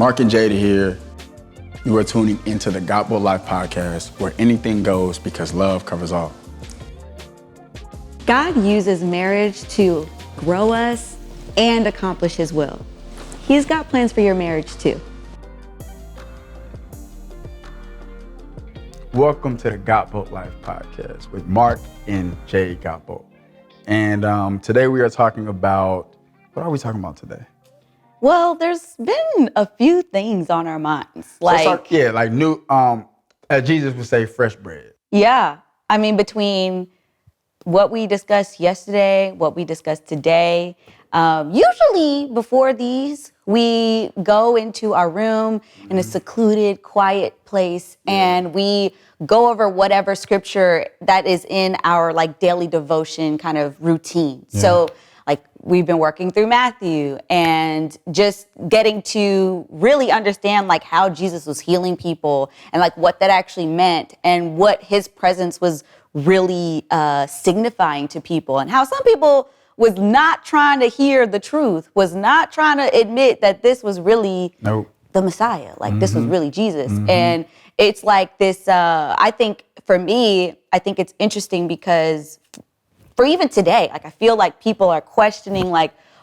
Mark and Jade here. You are tuning into the Godbolt Life podcast, where anything goes because love covers all. God uses marriage to grow us and accomplish His will. He's got plans for your marriage too. Welcome to the Godbolt Life podcast with Mark and Jade Godbolt. And today we are talking about, what are we talking about today? Well, there's been a few things on our minds. As Jesus would say, fresh bread. Yeah. I mean, between what we discussed yesterday, what we discussed today, usually before these, we go into our room in a secluded, quiet place, and we go over whatever scripture that is in our daily devotion kind of routine. Yeah. So we've been working through Matthew and just getting to really understand how Jesus was healing people and what that actually meant and what His presence was really signifying to people, and how some people was not trying to hear the truth, was not trying to admit that this was really the Messiah, this was really Jesus. And it's this, I think for me, I think it's interesting because for even today, I feel like people are questioning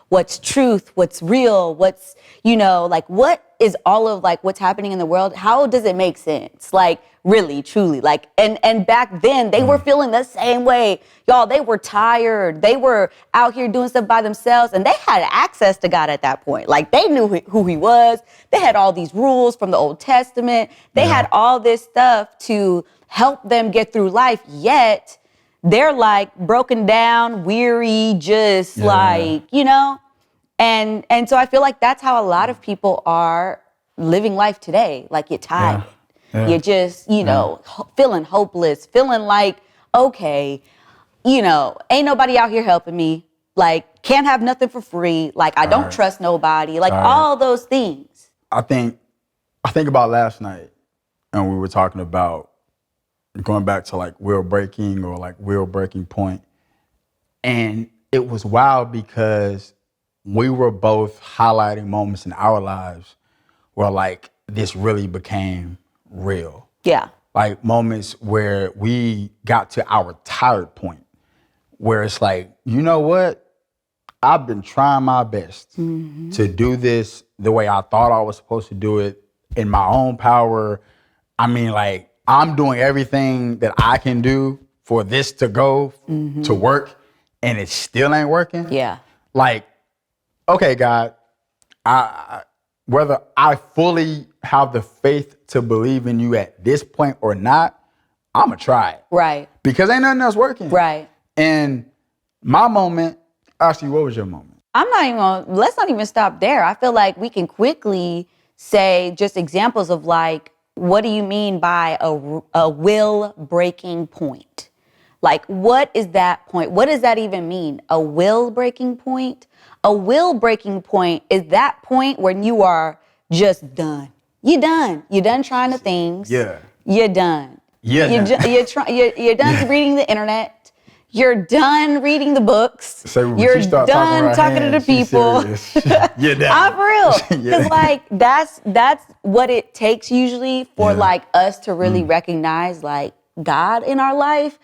what's truth, what's real, what's, what is all of what's happening in the world? How does it make sense? Really, truly, and back then they were feeling the same way. Y'all, they were tired. They were out here doing stuff by themselves, and they had access to God at that point. They knew who He was. They had all these rules from the Old Testament. They had all this stuff to help them get through life, yet they're broken down, weary, just and so I feel that's how a lot of people are living life today. You're tired. You're just, feeling hopeless, feeling okay, ain't nobody out here helping me. Can't have nothing for free. I don't trust nobody. All those things. I think about last night, and we were talking about going back to will breaking or will breaking point. And it was wild because we were both highlighting moments in our lives where this really became real. Yeah. Moments where we got to our tired point, where it's you know what? I've been trying my best to do this the way I thought I was supposed to do it in my own power. I mean, I'm doing everything that I can do for this to go to work, and it still ain't working. Yeah. Okay, God, whether I fully have the faith to believe in you at this point or not, I'm going to try it. Right. Because ain't nothing else working. Right. And my moment, actually, what was your moment? Let's not even stop there. I feel we can quickly say just examples of what do you mean by a will-breaking point? What is that point? What does that even mean? A will-breaking point? A will-breaking point is that point when you are just done. You're done. You're done trying the things. Yeah. You're done. You're done reading the internet. You're done reading the books. You're done talking to the people. You're done. I'm for real. Because that's what it takes usually for us to really recognize God in our life.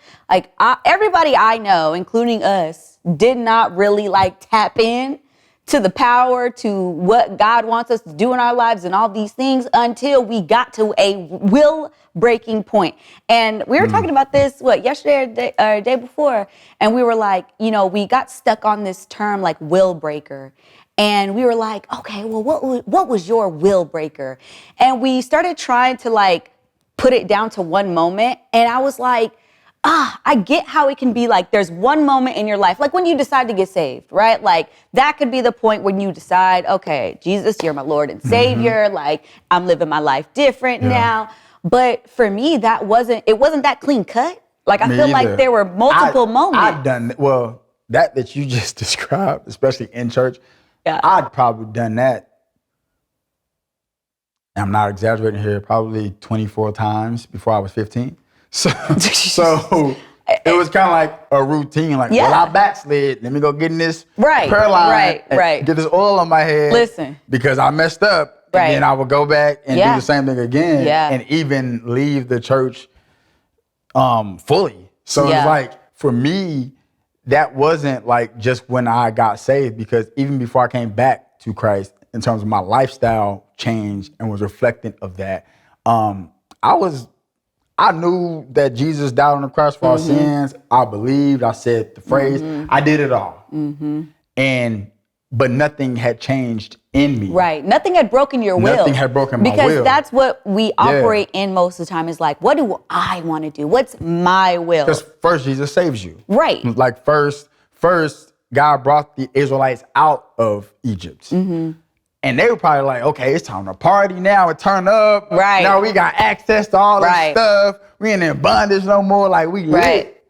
Everybody I know, including us, did not really tap in to the power, to what God wants us to do in our lives and all these things until we got to a will-breaking point. And we were talking about this, yesterday or the day before, and we were we got stuck on this term Willbreaker. And we were okay, well, what was your will breaker? And we started trying to put it down to one moment. And I was I get how it can be there's one moment in your life, when you decide to get saved, right? That could be the point when you decide, okay, Jesus, you're my Lord and Savior. I'm living my life different now. But for me, it wasn't that clean cut. I feel there were multiple moments. I've done, that you just described, especially in church, I'd probably done that. I'm not exaggerating here, probably 24 times before I was 15. So it was kind of a routine. Well, I backslid. Let me go get in this prayer line. Right. Get this oil on my head. Listen. Because I messed up. Right. And then I would go back and do Yeah. the same thing again. Yeah. And even leave the church fully. So Yeah. it's like, for me, that wasn't like just when I got saved, because even before I came back to Christ, in terms of my lifestyle change and was reflectant of that, I knew that Jesus died on the cross for our sins. I believed, I said the phrase, I did it all. But nothing had changed in me. Right. Nothing had broken your will. Nothing had broken my will. Because that's what we operate in most of the time, is like, what do I want to do? What's my will? Because first Jesus saves you. Right. Like first God brought the Israelites out of Egypt. And they were probably like, okay, it's time to party now and turn up. Right. Now we got access to all this stuff. We ain't in bondage no more. Like, we lit.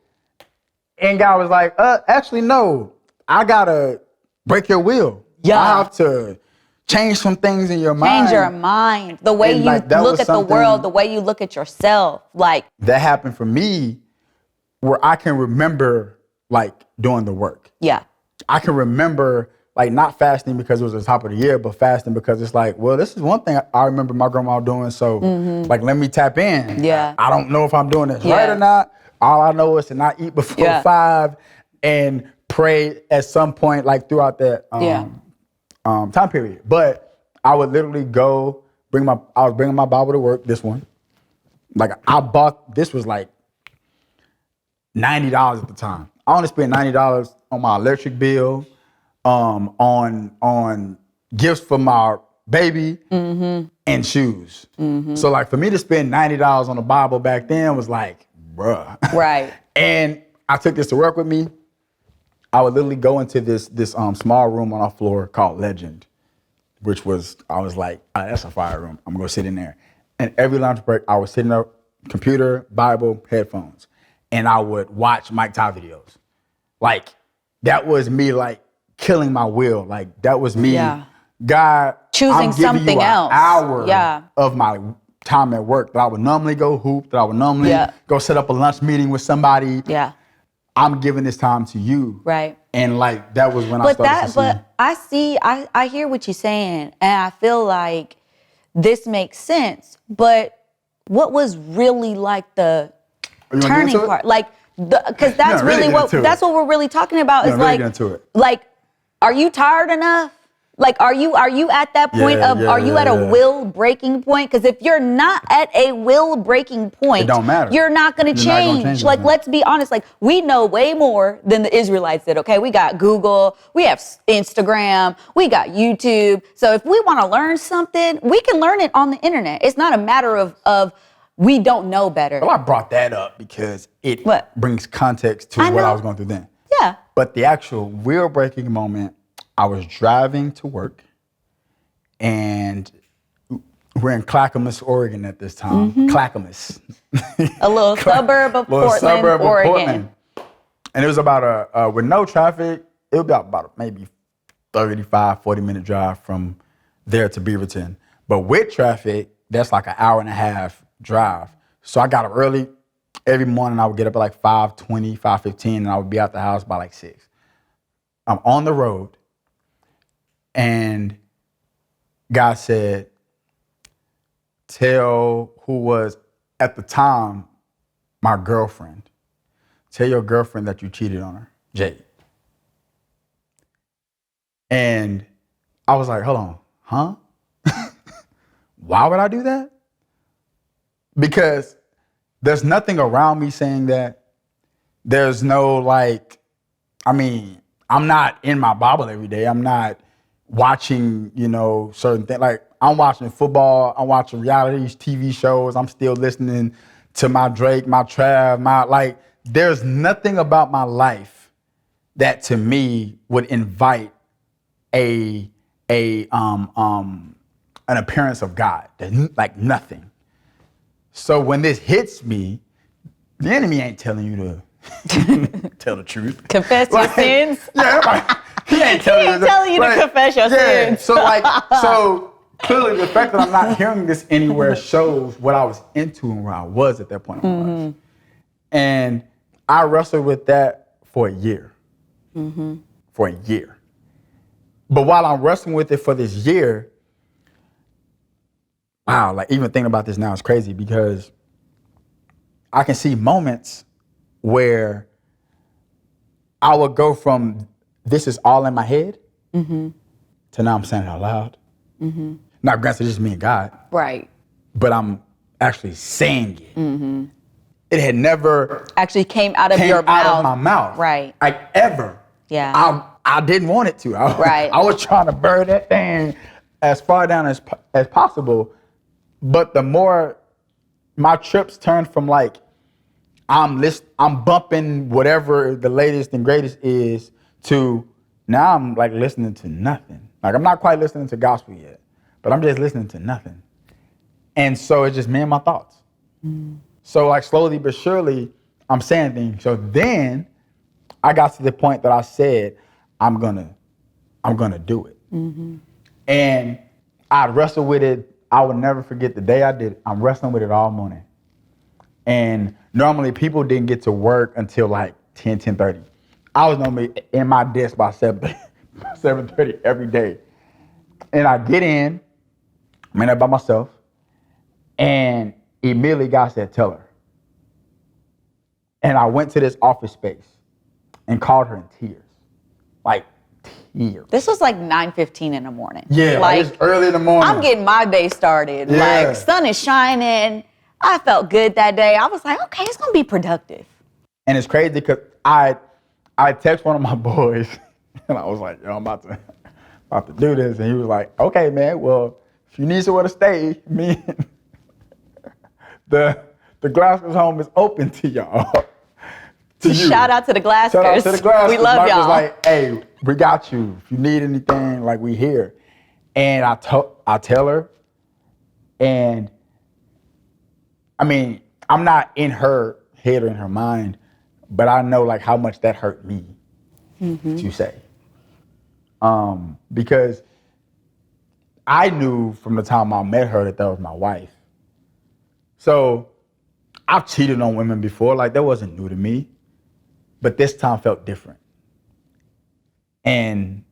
And God was like, actually, no. I got to break your will. Yeah. I have to change some things in your mind. Change your mind. The way you look at the world, the way you look at yourself. Like, that happened for me, where I can remember, like, doing the work. yeah. I can remember, like, not fasting because it was the top of the year, but fasting because it's like, well, this is one thing I remember my grandma doing. So, like, let me tap in. Yeah. I don't know if I'm doing this right or not. All I know is to not eat before 5 and pray at some point, like, throughout that time period. But I would literally go I was bringing my Bible to work, this one. Like, this was like $90 at the time. I only spent $90 on my electric bill, on gifts for my baby, and shoes. So, like, for me to spend $90 on a Bible back then was like, bruh. Right. And I took this to work with me. I would literally go into this small room on our floor called Legend, I was like, that's a fire room. I'm gonna go sit in there. And every lunch break, I would sit in a computer, Bible, headphones, and I would watch Mike Ty videos. Like, that was me, like, killing my will. Like, that was me, God, choosing I'm giving something you an else. hour of my time at work that I would normally go hoop, that I would normally go set up a lunch meeting with somebody. Yeah. I'm giving this time to you. Right. And, like, that was when I started to see. I hear what you're saying, and I feel like this makes sense, but what was really like the turning part? Like, because that's really what we're really talking about, is like, like, are you tired enough? Like, are you at that point are you at a will breaking point? Because if you're not at a will breaking point, it don't matter. You're not going to change. Like, let's be honest. Like, we know way more than the Israelites did. Okay, we got Google, we have Instagram, we got YouTube. So if we want to learn something, we can learn it on the internet. It's not a matter of we don't know better. Well, I brought that up because it brings context to what I was going through then. Yeah. But the actual will breaking moment, I was driving to work, and we're in Clackamas, Oregon at this time. Clackamas. A little suburb of Portland, Oregon. And it was about with no traffic, it was about maybe 35, 40-minute drive from there to Beaverton. But with traffic, that's like an hour and a half drive. So I got up early. Every morning I would get up at like 5:20, 5:15, and I would be out the house by like 6. I'm on the road. And God said, tell who was at the time my girlfriend, tell your girlfriend that you cheated on her, Jade. And I was like, hold on, huh? Why would I do that? Because there's nothing around me saying that. There's no, like, I mean, I'm not in my Bible every day. I'm not watching, certain things. Like, I'm watching football, I'm watching reality TV shows, I'm still listening to my Drake, my Trav, there's nothing about my life that to me would invite an appearance of God. Like, nothing. So when this hits me, the enemy ain't telling you to tell the truth. Confess your sins. Yeah, he ain't telling you to confess your sins. So clearly the fact that I'm not hearing this anywhere shows what I was into and where I was at that point in my life. And I wrestled with that for a year. For a year. But while I'm wrestling with it for this year, wow, like even thinking about this now is crazy because I can see moments where I would go from this is all in my head to now I'm saying it out loud. Now, granted, it's just me and God. Right. But I'm actually saying it. It had never Actually came out of my mouth. Right. Like ever. Yeah. I didn't want it to. Right. I was trying to burn that thing as far down as possible. But the more my trips turned from like, I'm bumping whatever the latest and greatest is to now I'm like listening to nothing. Like I'm not quite listening to gospel yet, but I'm just listening to nothing. And so it's just me and my thoughts. So like slowly but surely, I'm saying things. So then I got to the point that I said, I'm gonna do it. And I wrestled with it. I will never forget the day I did it. I'm wrestling with it all morning. And normally people didn't get to work until like 10:30. I was normally in my desk by 7:30 every day. And I get in, I'm in there by myself, and immediately God said, tell her. And I went to this office space and called her in tears. Like tears. This was like 9:15 in the morning. Yeah, like it's early in the morning. I'm getting my day started. Yeah. Like sun is shining. I felt good that day. I was like, okay, it's gonna be productive. And it's crazy because I text one of my boys and I was like, yo, I'm about to do this. And he was like, okay, man, well, if you need somewhere to stay, me the Glaskers home is open to y'all. To you. Shout out to the Glaskers. Shout out to the Glaskers. We love Mark y'all. was like, hey, we got you. If you need anything, like we here. And I tell her, and I mean, I'm not in her head or in her mind, but I know like how much that hurt me to say. Because I knew from the time I met her that was my wife. So I've cheated on women before, like that wasn't new to me, but this time felt different. And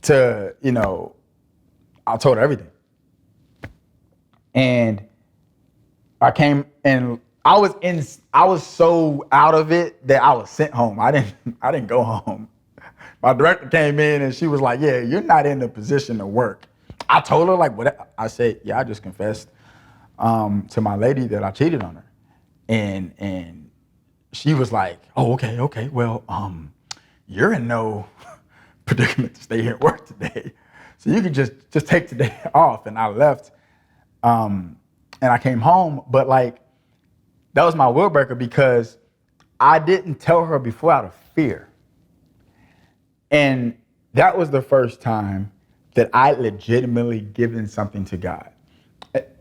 to, you know, I told her everything. And I came and I was so out of it that I was sent home. I didn't go home. My director came in and she was like, yeah, you're not in the position to work. I told her like what I said, yeah, I just confessed to my lady that I cheated on her. And she was like, oh, okay, well, you're in no predicament to stay here and work today. So you could just take today off. And I left and I came home, but like, that was my Willbreaker because I didn't tell her before out of fear. And that was the first time that I legitimately given something to God.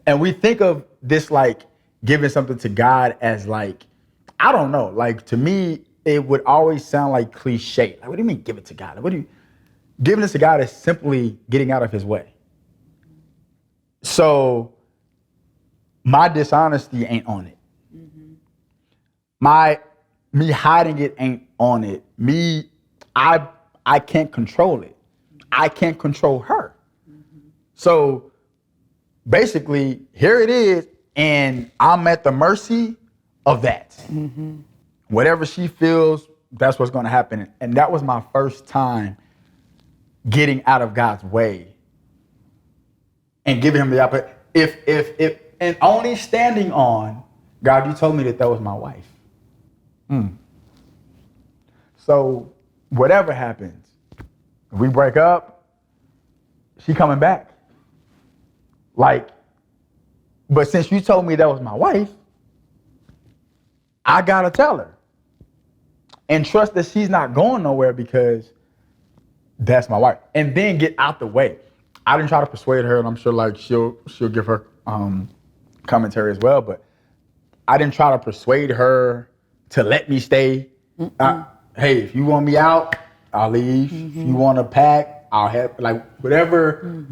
And we think of this like giving something to God as like, I don't know, like to me, it would always sound like cliche. Like, what do you mean give it to God? Giving it to God is simply getting out of his way. So my dishonesty ain't on it. Me hiding it ain't on it. I can't control it. I can't control her. So basically, here it is, and I'm at the mercy of that. Whatever she feels, that's what's gonna happen. And that was my first time getting out of God's way and giving him the opportunity. If and only standing on, God, you told me that was my wife. So whatever happens, if we break up, she coming back. Like, but since you told me that was my wife, I gotta tell her. And trust that she's not going nowhere because that's my wife. And then get out the way. I didn't try to persuade her, and I'm sure like she'll give her commentary as well, but I didn't try to persuade her to let me stay. Hey, if you want me out, I'll leave. If you want to pack, I'll have, like, whatever.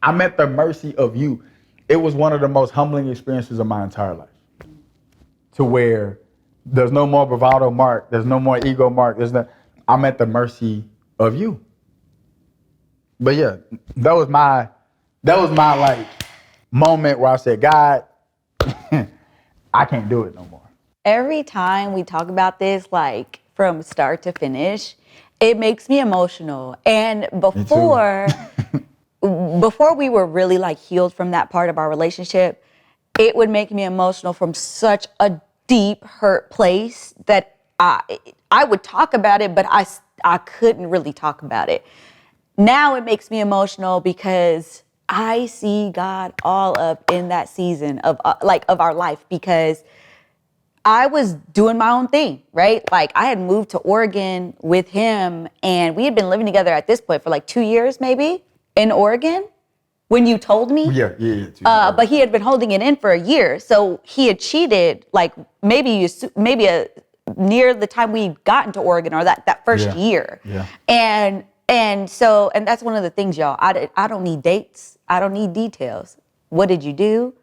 I'm at the mercy of you. It was one of the most humbling experiences of my entire life. To where there's no more bravado Mark, there's no more ego Mark, I'm at the mercy of you. But yeah, that was my like moment where I said, God, I can't do it no more. Every time we talk about this, like from start to finish, it makes me emotional. And before we were really like healed from that part of our relationship, it would make me emotional from such a deep hurt place that I would talk about it, but I couldn't really talk about it. Now it makes me emotional because I see God all up in that season of our life, because I was doing my own thing, right? Like I had moved to Oregon with him, and we had been living together at this point for like 2 years, maybe, in Oregon when you told me. Yeah. But he had been holding it in for a year. So he had cheated like maybe near the time we got into Oregon, or that first year. Yeah. And that's one of the things, y'all. I don't need dates. I don't need details. What did you do?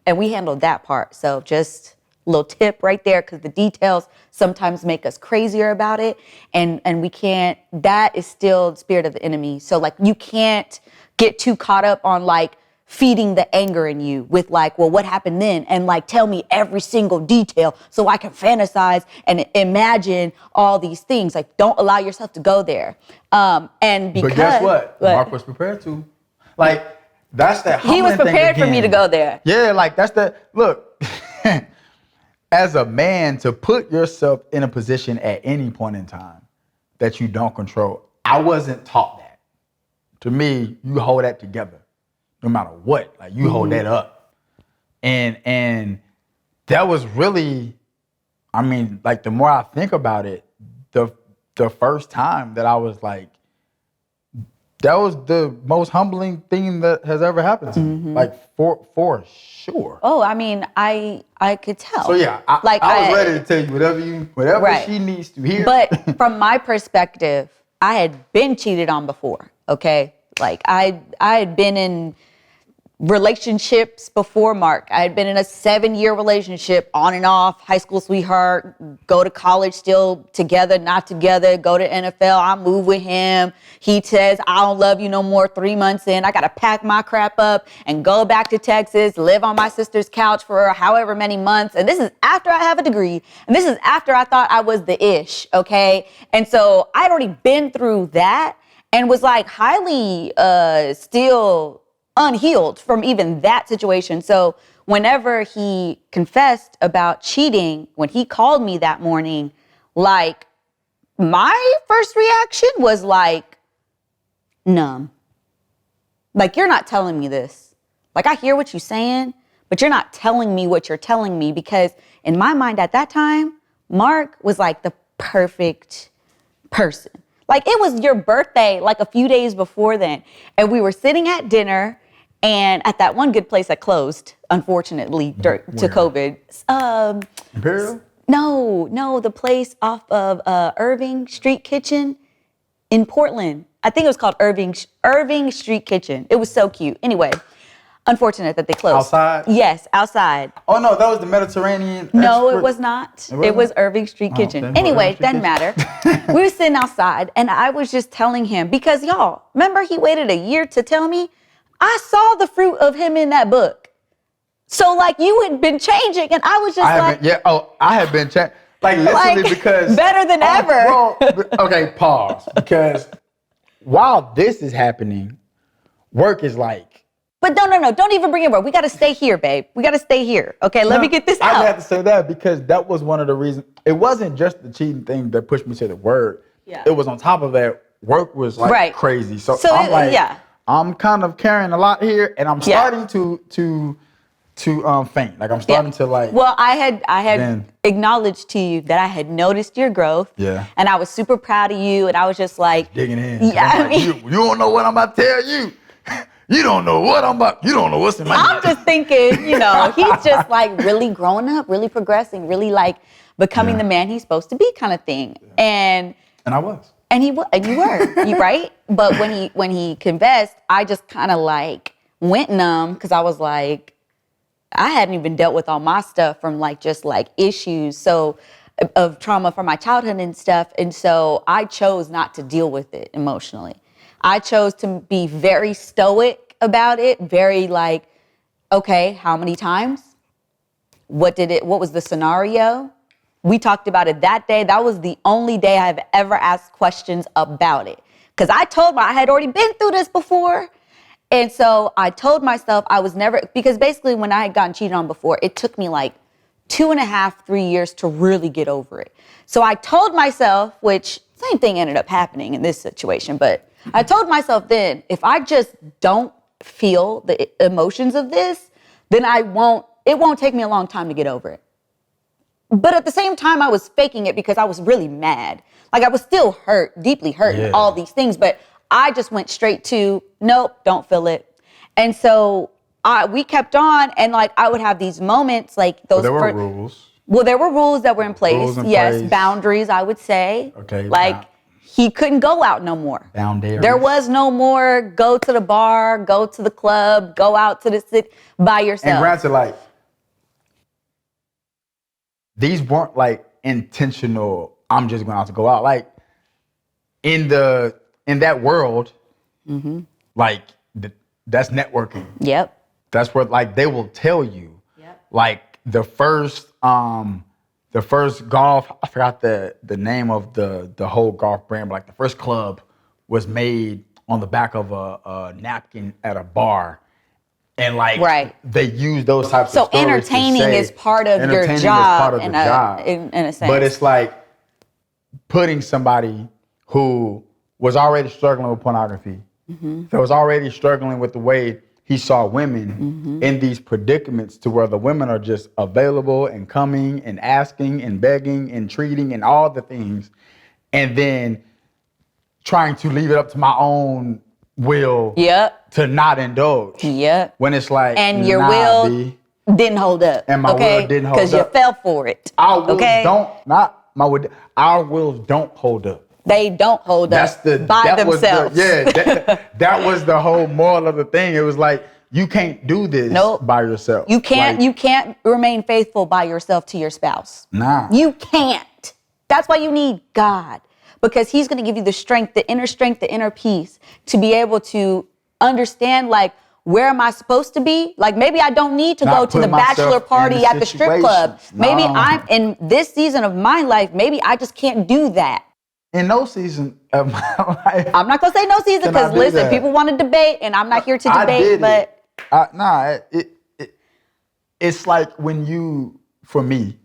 And we handled that part. So just little tip right there, because the details sometimes make us crazier about it, and we can't. That is still the spirit of the enemy. So like you can't get too caught up on like feeding the anger in you with like, well, what happened then, and like tell me every single detail so I can fantasize and imagine all these things. Like don't allow yourself to go there. And because, but guess what? Mark was prepared to. Like that's that. He was prepared for me to go there. Yeah, like that's the look. As a man, to put yourself in a position at any point in time that you don't control, I wasn't taught that. To me, you hold that together, no matter what. Like you hold that up, and that was really, I mean, like the more I think about it, the first time that I was like, that was the most humbling thing that has ever happened to me. Like for sure. Oh, I mean, I could tell. So yeah, I was ready to tell you whatever right. she needs to hear. But from my perspective, I had been cheated on before. Okay, like I had been in relationships before Mark. I had been in a 7-year relationship, on and off, high school sweetheart, go to college still together, not together, go to NFL, I move with him. He says, I don't love you no more 3 months in. I got to pack my crap up and go back to Texas, live on my sister's couch for however many months. And this is after I have a degree. And this is after I thought I was the ish, okay? And so I'd already been through that and was like highly still unhealed from even that situation. So whenever he confessed about cheating, when he called me that morning, like my first reaction was like numb. Like, you're not telling me this. Like, I hear what you're saying, but you're not telling me what you're telling me, because in my mind at that time, Mark was like the perfect person. Like, it was your birthday like a few days before then, and we were sitting at dinner. And at that one good place that closed, unfortunately, to COVID. Imperial? No, the place off of Irving Street Kitchen in Portland. I think it was called Irving Street Kitchen. It was so cute. Anyway, unfortunate that they closed. Outside? Yes, outside. Oh, no, that was the Mediterranean. No, it was not. It was Irving Street Kitchen. Anyway, doesn't matter. We were sitting outside, and I was just telling him, because y'all, remember he waited a year to tell me? I saw the fruit of him in that book. So, like, you had been changing, and I was just I had been changing. Like, literally, like, because... better than ever. Well, okay, pause. Because while this is happening, work is like... But no, don't even bring it up. We got to stay here, babe. We got to stay here. Okay, let me get this out. I had to say that because that was one of the reasons. It wasn't just the cheating thing that pushed me to the word. Yeah. It was on top of that, work was like crazy. So I'm like... Yeah. I'm kind of carrying a lot here, and I'm starting to faint. Like I'm starting to like. Well, I had acknowledged to you that I had noticed your growth. Yeah. And I was super proud of you, and I was just like digging in. Yeah, I mean, you don't know what I'm about to tell you. You don't know what I'm about. You don't know what's in my head. I'm just thinking, he's just like really growing up, really progressing, really like becoming the man he's supposed to be, kind of thing. Yeah. And I was. And you were, you right? But when he confessed, I just kind of like went numb, because I was like, I hadn't even dealt with all my stuff from like just like issues of trauma from my childhood and stuff. And so I chose not to deal with it emotionally. I chose to be very stoic about it, very like, Okay, how many times? What was the scenario? We talked about it that day. That was the only day I've ever asked questions about it. Because I had already been through this before. And so I told myself I was never, because basically when I had gotten cheated on before, it took me like 2.5, 3 years to really get over it. So I told myself, which same thing ended up happening in this situation, but I told myself then, if I just don't feel the emotions of this, then it won't take me a long time to get over it. But at the same time, I was faking it because I was really mad. Like I was still hurt, deeply hurt, and all these things, but I just went straight to, nope, don't feel it. And so we kept on, and like I would have these moments like those. There were rules. Well, there were rules that were in place. Rules in yes, place. Boundaries, I would say. Okay. Like he couldn't go out no more. Boundaries. There was no more go to the bar, go to the club, go out to the city by yourself. And granted, like these weren't like intentional. I'm just going to go out. Like in that world, like that's networking. Yep. That's what like they will tell you. Yep. Like the first golf, I forgot the name of the whole golf brand, but like the first club was made on the back of a napkin at a bar. And like they use those types of stories. So entertaining is part of your job in a sense. But it's like putting somebody who was already struggling with pornography, that was already struggling with the way he saw women in these predicaments to where the women are just available and coming and asking and begging and treating and all the things. And then trying to leave it up to my own will to not indulge. When it's like, and your will didn't hold up. And my will didn't hold up. Because you fell for it. Our wills our wills don't hold up. They don't hold up by themselves. That was the whole moral of the thing. It was like, you can't do this by yourself. You can't remain faithful by yourself to your spouse. Nah. You can't. That's why you need God. Because he's going to give you the strength, the inner peace to be able to understand, like, where am I supposed to be? Like, maybe I don't need to go to the bachelor party at the strip club. Maybe I'm in this season of my life, maybe I just can't do that. In no season of my life. I'm not going to say no season because, listen, people want to debate, and I'm not here to debate, but. It's like when you, for me,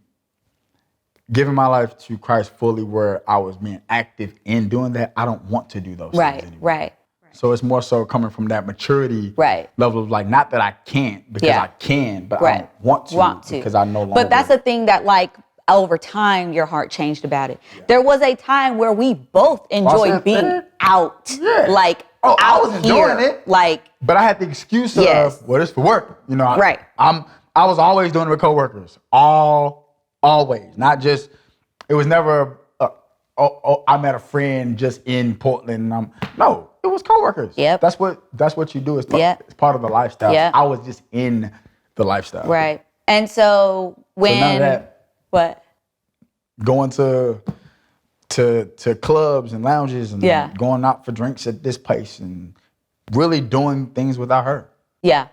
giving my life to Christ fully where I was being active in doing that, I don't want to do those things anymore. Right. So it's more so coming from that maturity level of like, not that I can't, because I can, but I don't want to because I no longer. But that's the thing that like over time your heart changed about it. Yeah. There was a time where we both enjoyed being out, like out I was enjoying it, like. But I had the excuse of, well, it's for work, you know. I was always doing it with coworkers, always, not just. It was never. I met a friend just in Portland. No, it was coworkers. Yep. That's what you do. It's part of the lifestyle. Yep. I was just in the lifestyle. Right. And so when none of that. What? Going to clubs and lounges and going out for drinks at this place and really doing things without her. Yeah.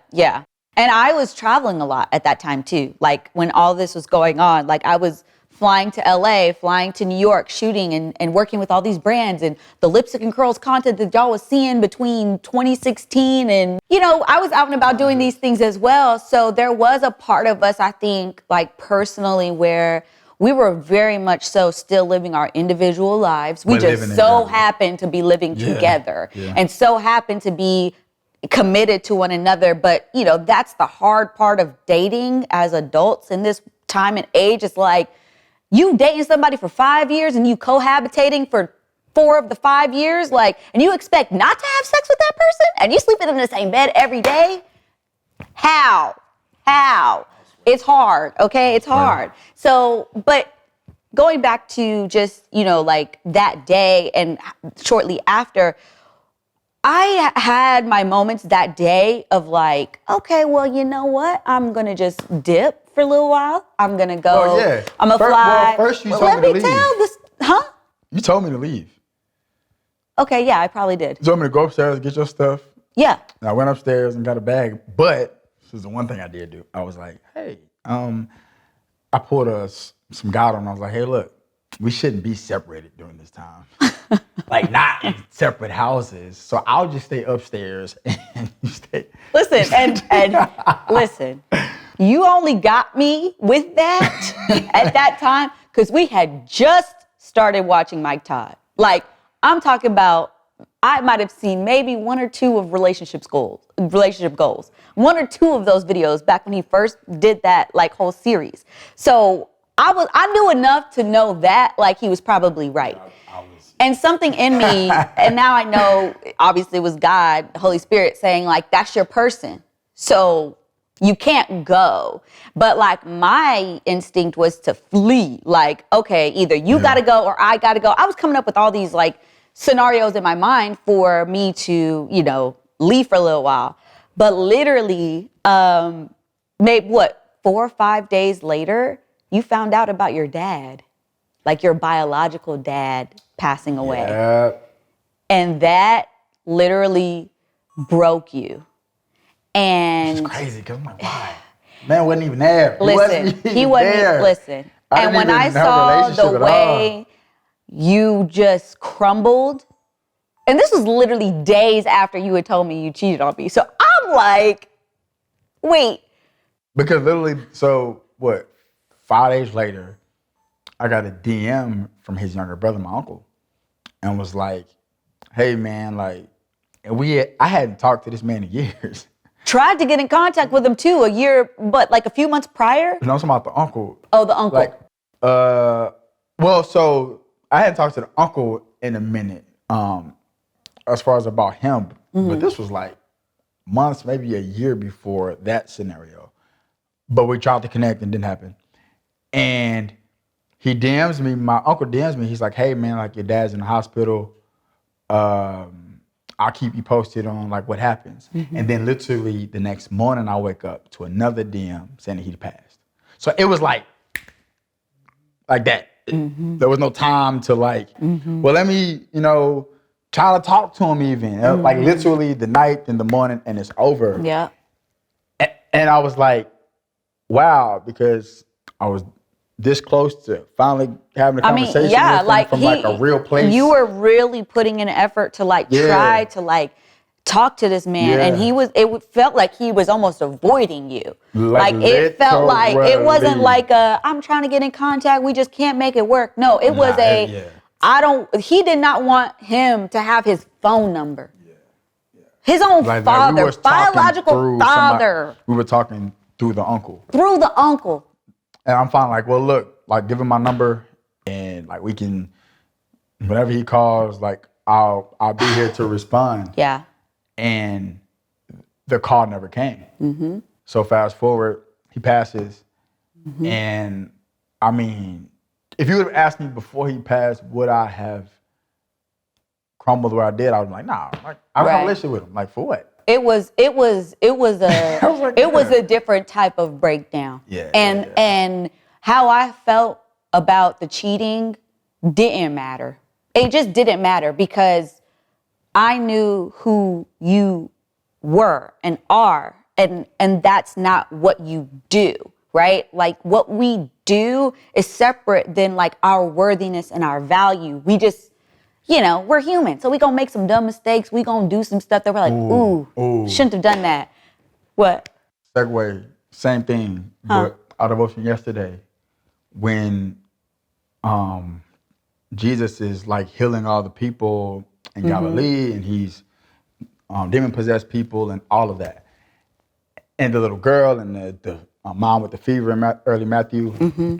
And I was traveling a lot at that time too. Like when all this was going on, like I was flying to LA, flying to New York, shooting and working with all these brands and the lipstick and curls content that y'all was seeing between 2016 and, I was out and about doing these things as well. So there was a part of us, I think, like personally where we were very much so still living our individual lives. We just so happened to be living together and so happened to be committed to one another. But, that's the hard part of dating as adults in this time and age. It's like, you dating somebody for 5 years and you cohabitating for 4 of the 5 years, and you expect not to have sex with that person and you sleeping in the same bed every day? How? It's hard, okay? It's hard. So, but going back to just, like that day and shortly after, I had my moments that day of like, okay, well, you know what? I'm going to just dip for a little while. I'm going to go. I'm going to fly. Well, first you told me to leave. Tell this, huh? You told me to leave. Okay, yeah, I probably did. You told me to go upstairs, get your stuff. Yeah. And I went upstairs and got a bag, but this is the one thing I did do. I was like, hey, I pulled some God on. I was like, hey, look, we shouldn't be separated during this time. Like, not in separate houses. So I'll just stay upstairs and you stay. Listen, and listen, you only got me with that at that time because we had just started watching Mike Todd. Like, I'm talking about, I might have seen maybe one or two of relationship goals. One or two of those videos back when he first did that like whole series. So I knew enough to know that like he was probably right. And something in me, and now I know, obviously it was God, Holy Spirit saying like, that's your person. So you can't go. But like my instinct was to flee. Like, okay, either you gotta go or I gotta go. I was coming up with all these like scenarios in my mind for me to, leave for a little while. But literally, maybe 4 or 5 days later, you found out about your dad, like your biological dad passing away. Yeah. And that literally broke you. And it's crazy because I'm like, why? Man wasn't even there. He wasn't there. Listen. And when I saw the way you just crumbled, and this was literally days after you had told me you cheated on me. So I'm like, wait. Because literally, 5 days later, I got a DM from his younger brother, my uncle, and was like, hey man, like, I hadn't talked to this man in years. Tried to get in contact with him too, but like a few months prior? No, I'm talking about the uncle. Oh, the uncle. Like, so I hadn't talked to the uncle in a minute, as far as about him. But this was like months, maybe a year before that scenario. But we tried to connect and didn't happen. And he DMs me, my uncle DMs me, he's like, hey man, like your dad's in the hospital. I'll keep you posted on like what happens. And then literally the next morning I wake up to another DM saying that he passed. So it was like that. There was no time to like, well, let me, try to talk to him even. Like literally the night and the morning and it's over. Yeah. And I was like, wow, because I was this close to finally having a conversation with him from like a real place. You were really putting in an effort to like try to like talk to this man, and it felt like he was almost avoiding you. Like it felt like it wasn't like I'm trying to get in contact, we just can't make it work. No, it was he did not want him to have his phone number. His own father, biological father. We were talking through the uncle. And I'm fine, like, well, look, like, give him my number, and like we can, whenever he calls, like, I'll be here to respond. Yeah. And the call never came. So fast forward, he passes, and I mean, if you would have asked me before he passed, would I have crumbled where I did? I was like, nah, like, I don't have a relationship with him. Like, for what? It was a different type of breakdown. Yeah. And how I felt about the cheating didn't matter. It just didn't matter because I knew who you were and are, and that's not what you do, right? Like what we do is separate than like our worthiness and our value. We just, we're human. So we gonna make some dumb mistakes. We gonna do some stuff that we're like, ooh. Shouldn't have done that. What? Segue, same thing, but our devotion yesterday, when Jesus is like healing all the people in Galilee, and he's demon-possessed people and all of that. And the little girl and the mom with the fever in early Matthew.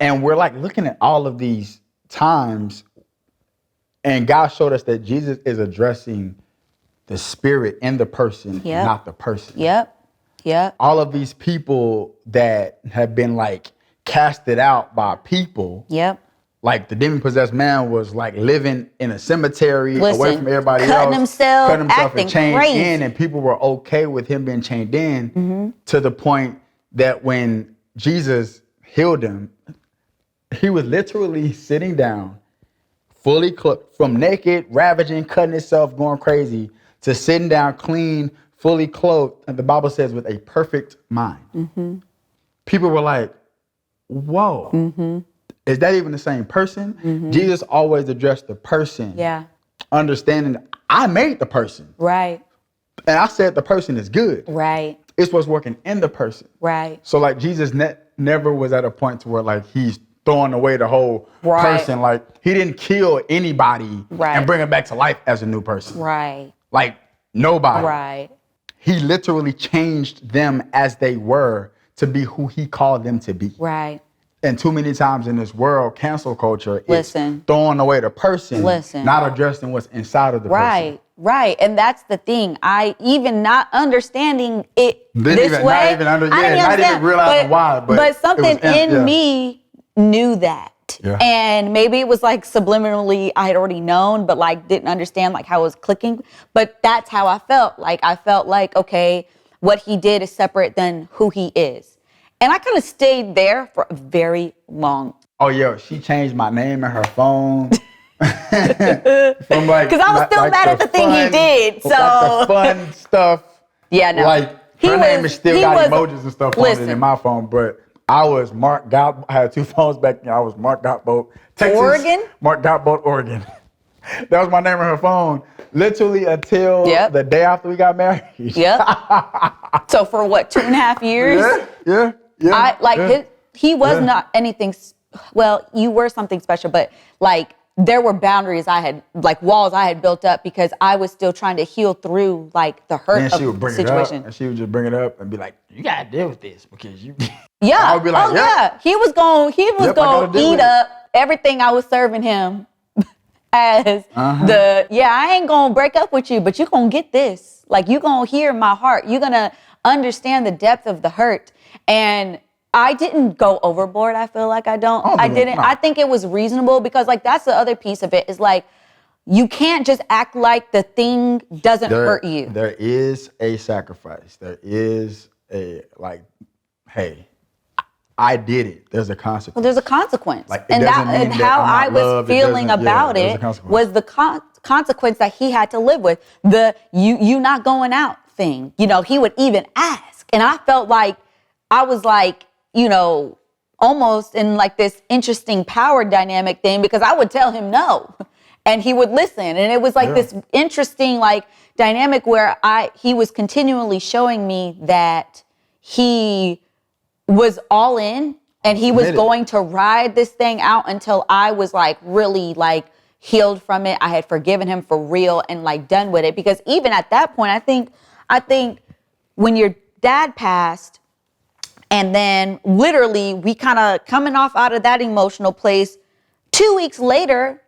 And we're like looking at all of these times, and God showed us that Jesus is addressing the spirit in the person, not the person. Yep. All of these people that have been like casted out by people. Yep. Like the demon-possessed man was like living in a cemetery away from everybody cutting else. Himself, and chained in, and people were okay with him being chained in to the point that when Jesus healed him, he was literally sitting down, fully from naked, ravaging, cutting himself, going crazy, to sitting down clean, fully clothed, and the Bible says with a perfect mind. People were like, whoa, is that even the same person? Jesus always addressed the person, understanding that I made the person. Right. And I said the person is good. Right. It's what's working in the person. Right. So like Jesus never was at a point to where like he's throwing away the whole person. Like he didn't kill anybody and bring him back to life as a new person. Right. Like nobody. Right. He literally changed them as they were to be who he called them to be. Right. And too many times in this world, cancel culture is Listen. throwing away the person, Listen. not addressing what's inside of the person. Right. And that's the thing. I even not understanding it this way. Not even realizing why. But something in me knew that. Yeah. And maybe it was like subliminally I had already known, but like didn't understand like how it was clicking. But that's how I felt. Like I felt like, okay, what he did is separate than who he is. And I kind of stayed there for a very long. Oh, yeah. She changed my name in her phone. From like, because I was still mad at the thing he did. So like the fun stuff. Yeah, no. Like her name is still got emojis and stuff on it in my phone, but I was Mark Godbolt. I had two phones back then. I was Mark Godbolt, Texas. Oregon? Mark Godbolt, Oregon. That was my name on her phone. Literally until the day after we got married. So for what, 2.5 years? Yeah. He was not anything. Well, you were something special, but like there were boundaries I had, like walls I had built up because I was still trying to heal through like the hurt of the situation. And she would just bring it up and be like, "You gotta deal with this because you." Yeah. I would be like, He was going to eat up everything I was serving him as I ain't going to break up with you, but you're going to get this. Like, you're going to hear my heart. You're going to understand the depth of the hurt. And I didn't go overboard. I feel like I didn't. I think it was reasonable because, like, that's the other piece of it is like, you can't just act like the thing doesn't hurt you. There is a sacrifice. There is a, like, hey, I did it. There's a consequence. Well, there's a consequence. Like, and how I was feeling about it was the consequence that he had to live with. The you not going out thing. You know, he would even ask. And I felt like I was like, you know, almost in like this interesting power dynamic thing because I would tell him no. And he would listen. And it was like this interesting like dynamic where he was continually showing me that he was all in and he was going to ride this thing out until I was like really like healed from it. I had forgiven him for real and like done with it. Because even at that point, I think when your dad passed and then literally we kind of coming off out of that emotional place, 2 weeks later,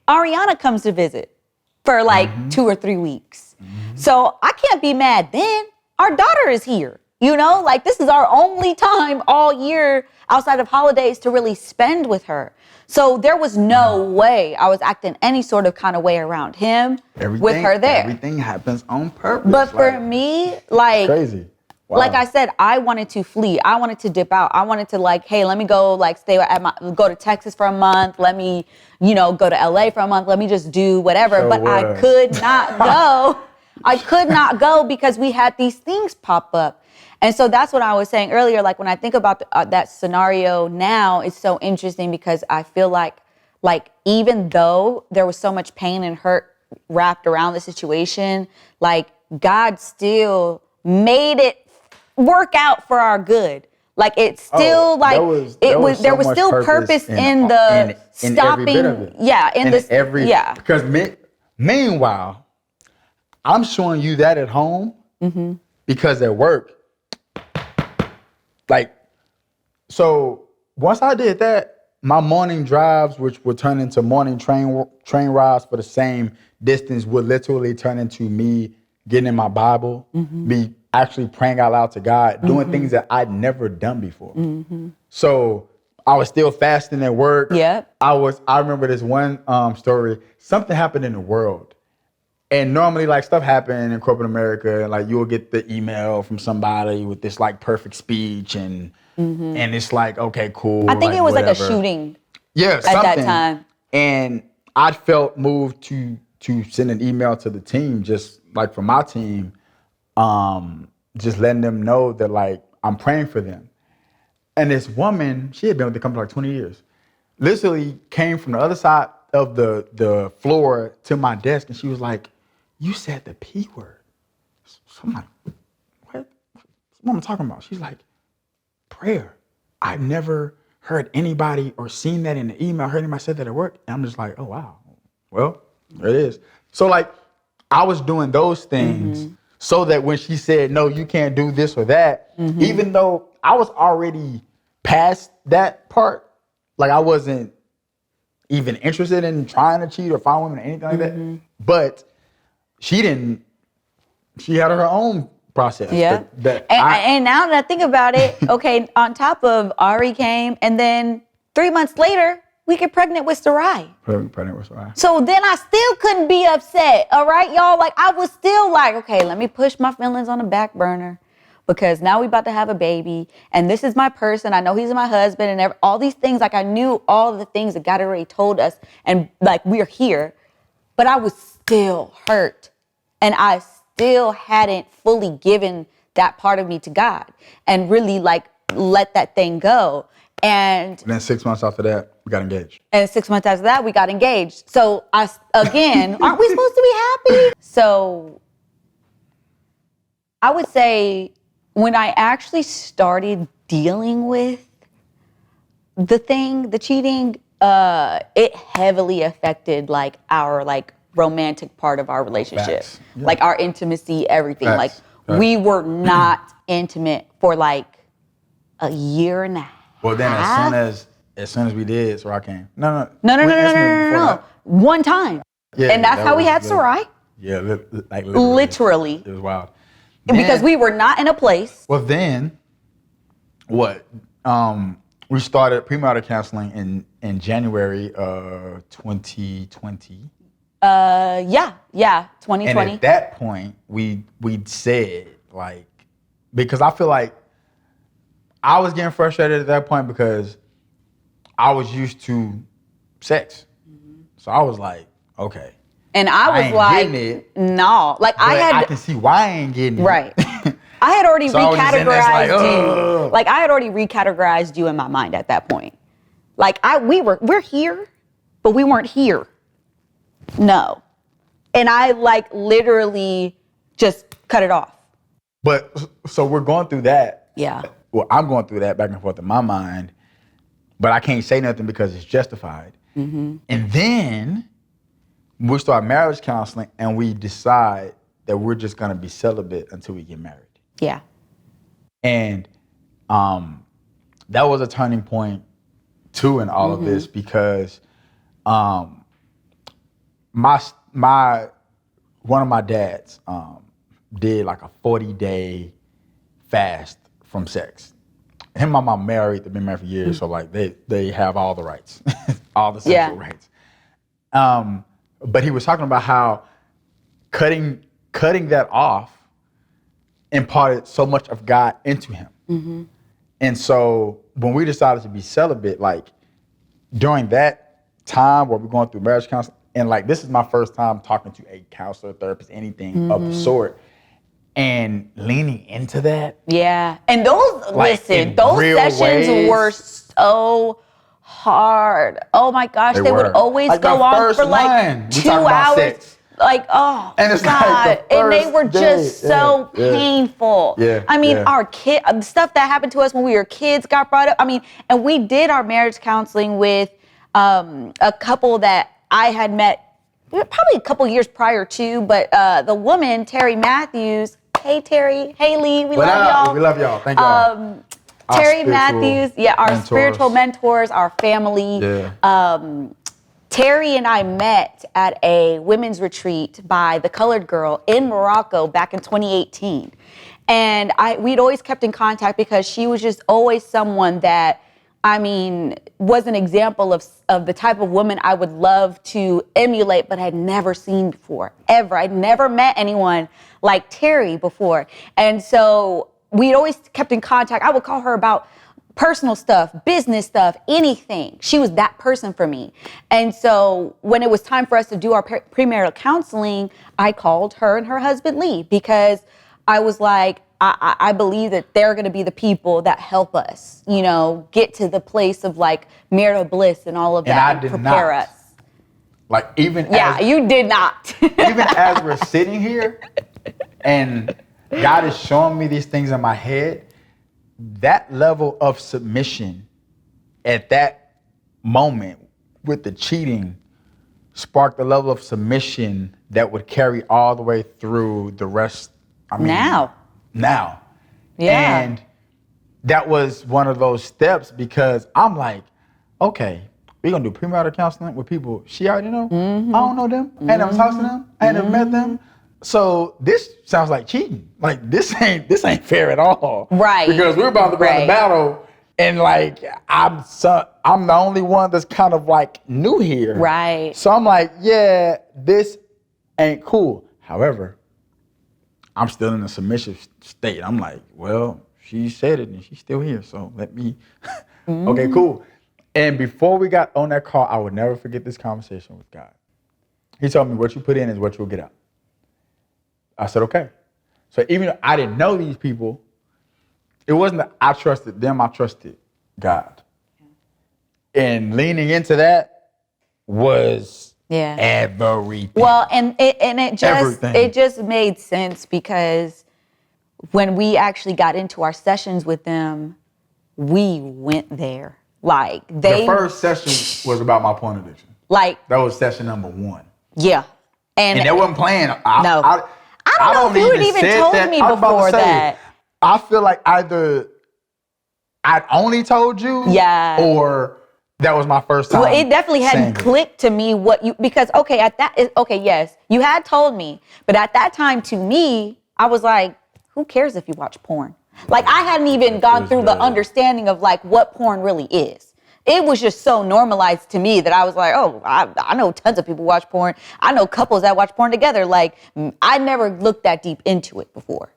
Ariana comes to visit for like 2 or 3 weeks. So I can't be mad then. Our daughter is here. You know, like this is our only time all year outside of holidays to really spend with her. So there was no way I was acting any sort of kind of way around him with her there. Everything happens on purpose. But for me, like, crazy. Wow. Like I said, I wanted to flee. I wanted to dip out. I wanted to like, hey, let me go like go to Texas for a month. Let me, go to LA for a month. Let me just do whatever. But I could not go. I could not go because we had these things pop up. And so that's what I was saying earlier. Like when I think about that scenario now, it's so interesting because I feel like even though there was so much pain and hurt wrapped around the situation, like God still made it work out for our good. Like it's still there was still purpose in the stopping. Because meanwhile, I'm showing you that at home because at work. Like, so once I did that, my morning drives, which would turn into morning train rides for the same distance, would literally turn into me getting in my Bible, me actually praying out loud to God, doing things that I'd never done before. So I was still fasting at work. Yeah. I remember this one story. Something happened in the world. And normally, like, stuff happen in corporate America, and like you'll get the email from somebody with this like perfect speech, and it's like, okay, cool. I think it was whatever. like a shooting. Yeah, at that time. And I felt moved to send an email to the team, just like for my team, just letting them know that like I'm praying for them. And this woman, she had been with the company for like 20 years, literally came from the other side of the floor to my desk, and she was like, "You said the P word." So I'm like, "What? What am I talking about?" She's like, "Prayer. I've never heard anybody or seen that in the email, heard anybody said that at work." And I'm just like, "Oh, wow. Well, there it is." So like, I was doing those things so that when she said, "No, you can't do this or that," even though I was already past that part, like I wasn't even interested in trying to cheat or find women or anything like that. But she didn't. She had her own process. Yeah. And now that I think about it, okay, on top of Ari came, and then 3 months later, we get pregnant with Sarai. Pregnant with Sarai. So then I still couldn't be upset, all right, y'all? Like, I was still like, okay, let me push my feelings on the back burner, because now we about to have a baby, and this is my person. I know he's my husband, and all these things. Like, I knew all of the things that God already told us, and like, we're here. But I was still hurt, and I still hadn't fully given that part of me to God and really like let that thing go. And then 6 months after that, we got engaged. And 6 months after that, we got engaged. So again, aren't we supposed to be happy? So I would say when I actually started dealing with the cheating, it heavily affected like our like romantic part of our relationship. Yeah. Like our intimacy, everything. Like we were not intimate for like a year and a half. Well, then as soon as we did, Sarai came. No. One time. Yeah, and that's how we had Sarai. Yeah, like literally. It was wild. Because we were not in a place. Well, then, what? We started premarital counseling in January 2020. 2020. And at that point, we said, like, because I feel like I was getting frustrated at that point because I was used to sex. So I was like, okay. And I was like, no. Like I can see why I ain't getting it. Right. I had already recategorized you. Like I had already recategorized you in my mind at that point. Like we're here, but we weren't here. No. And I like literally just cut it off. But so we're going through that. Yeah. Well, I'm going through that back and forth in my mind, but I can't say nothing because it's justified. Mm-hmm. And then we start marriage counseling and we decide that we're just going to be celibate until we get married. Yeah. And that was a turning point too in all of this because one of my dads did like a 40-day fast from sex. Him and my mom married, they've been married for years, so like they have all the rights, all the sexual rights. But he was talking about how cutting that off imparted so much of God into him. Mm-hmm. And so when we decided to be celibate, like during that time where we're going through marriage counseling, and like this is my first time talking to a counselor, therapist, anything of the sort, and leaning into that. Yeah. And those sessions were so hard. Oh my gosh. They would always like go on for like 2 hours. Like, oh, and it's God. Like and they were just so painful. Yeah. I mean, our the stuff that happened to us when we were kids got brought up. I mean, and we did our marriage counseling with a couple that I had met probably a couple years prior to, but the woman, Terry Matthews. Hey, Terry. Hey, Lee. We love y'all. We love y'all. Thank y'all. Terry Matthews. Yeah, our spiritual mentors, our family. Yeah. Terry and I met at a women's retreat by the Colored Girl in Morocco back in 2018. And we'd always kept in contact because she was just always someone that, I mean, was an example of the type of woman I would love to emulate, but had never seen before, ever. I'd never met anyone like Terry before. And so we'd always kept in contact. I would call her about personal stuff, business stuff, anything. She was that person for me. And so when it was time for us to do our premarital counseling, I called her and her husband, Lee, because I was like, I believe that they're going to be the people that help us, you know, get to the place of like marital bliss and all of that and prepare us. Like even you did not. even as we're sitting here and God is showing me these things in my head, that level of submission at that moment with the cheating sparked a level of submission that would carry all the way through the rest. Now. Yeah. And that was one of those steps because I'm like, okay, we're going to do premarital counseling with people she already know. I don't know them. I ain't never talked to them. I ain't never met them. So this sounds like cheating. Like this ain't fair at all. Right. Because we're about to run the battle and like I'm the only one that's kind of like new here. Right. So I'm like, yeah, this ain't cool. However, I'm still in a submissive state. I'm like, well, she said it and she's still here. So let me, okay, cool. And before we got on that call, I would never forget this conversation with God. He told me what you put in is what you'll get out. I said, okay. So even though I didn't know these people, it wasn't that I trusted them, I trusted God. And leaning into that was everything. Well, and it just made sense because when we actually got into our sessions with them, we went there. Like the first session was about my porn addiction. Like that was session number 1. Yeah. And they wasn't playing. I don't know if you had even told me before that. I feel like either I'd only told you or that was my first time. Well, it definitely hadn't clicked to me because yes, you had told me, but at that time to me, I was like, who cares if you watch porn? Like I hadn't even gone through the understanding of like what porn really is. It was just so normalized to me that I was like, oh, I know tons of people watch porn. I know couples that watch porn together. Like I never looked that deep into it before.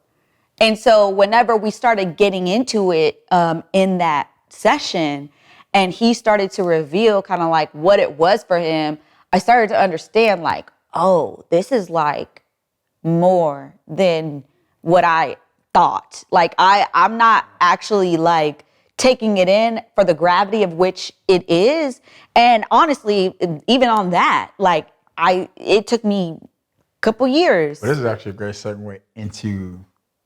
And so whenever we started getting into it in that session and he started to reveal kind of like what it was for him, I started to understand like, oh, this is like more than what I thought. Like I'm not actually like taking it in for the gravity of which it is. And honestly, even on that, like it took me a couple years. But this is actually a great segue into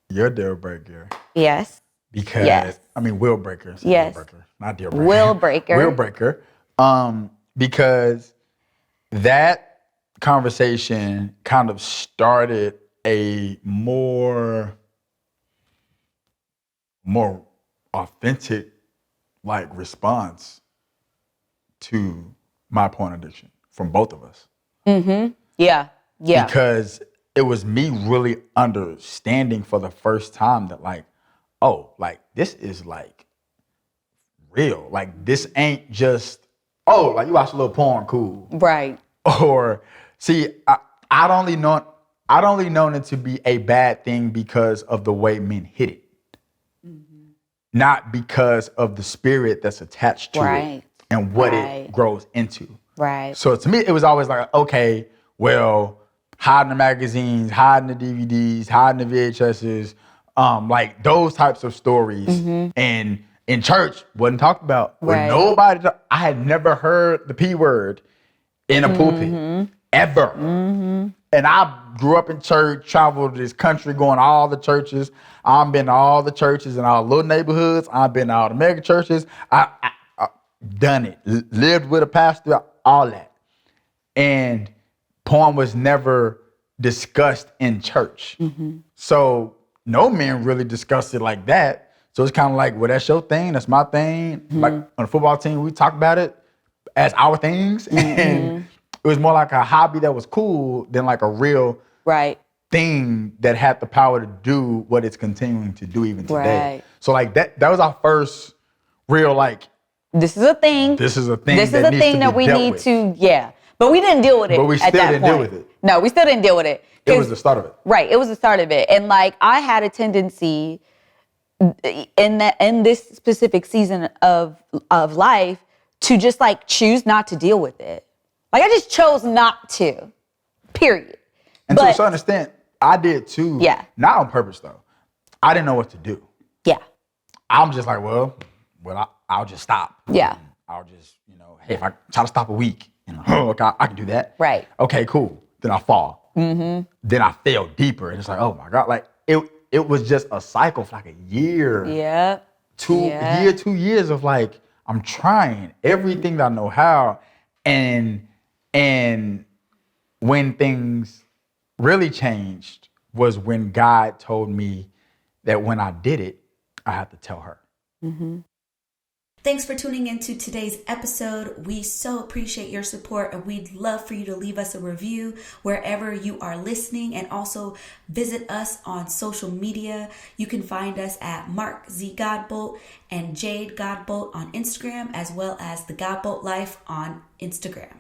your deal breaker. Yes. Because I mean Willbreaker. Yes. Willbreaker, not deal breaker. Willbreaker. Willbreaker. Because that conversation kind of started a more authentic like response to my porn addiction from both of us. Mm-hmm. Yeah. Because it was me really understanding for the first time that like, oh, like this is like real. Like this ain't just, oh, like you watch a little porn, cool. Right. Or see, I'd only known it to be a bad thing because of the way men hit it. Not because of the spirit that's attached to it and what it grows into. Right. So to me, it was always like, okay, well, hiding the magazines, hiding the DVDs, hiding the VHSs, like those types of stories. And in church, wasn't talked about. Right. Nobody, I had never heard the P word in a pulpit, ever. And I grew up in church, traveled this country, going to all the churches. I've been to all the churches in all little neighborhoods. I've been to all the mega churches. I done it, lived with a pastor, all that. And porn was never discussed in church. So no men really discussed it like that. So it's kind of like, well, that's your thing, that's my thing. Like on the football team, we talk about it as our things. And it was more like a hobby that was cool than like a real thing that had the power to do what it's continuing to do even today. So like that was our first real like, this is a thing. This is a thing. This is a thing that we need to, But we didn't deal with it. But we still didn't deal with it. No, we still didn't deal with it. It was the start of it. Right. It was the start of it. And like I had a tendency in this specific season of life to just like choose not to deal with it. Like I just chose not to. Period. And to a certain extent, I did too. Yeah. Not on purpose though. I didn't know what to do. Yeah. I'm just like, I'll just stop. Yeah. I'll just, hey, if I try to stop a week, okay, I can do that. Right. Okay, cool. Then I fall. Mm-hmm. Then I fell deeper. And it's like, oh my God. Like it was just a cycle for like a year. Yeah. 2 years of like, I'm trying everything that I know how. And when things really changed was when God told me that when I did it, I had to tell her. Mm-hmm. Thanks for tuning into today's episode. We so appreciate your support, and we'd love for you to leave us a review wherever you are listening, and also visit us on social media. You can find us at Mark Z Godbolt and Jade Godbolt on Instagram, as well as the Godbolt Life on Instagram.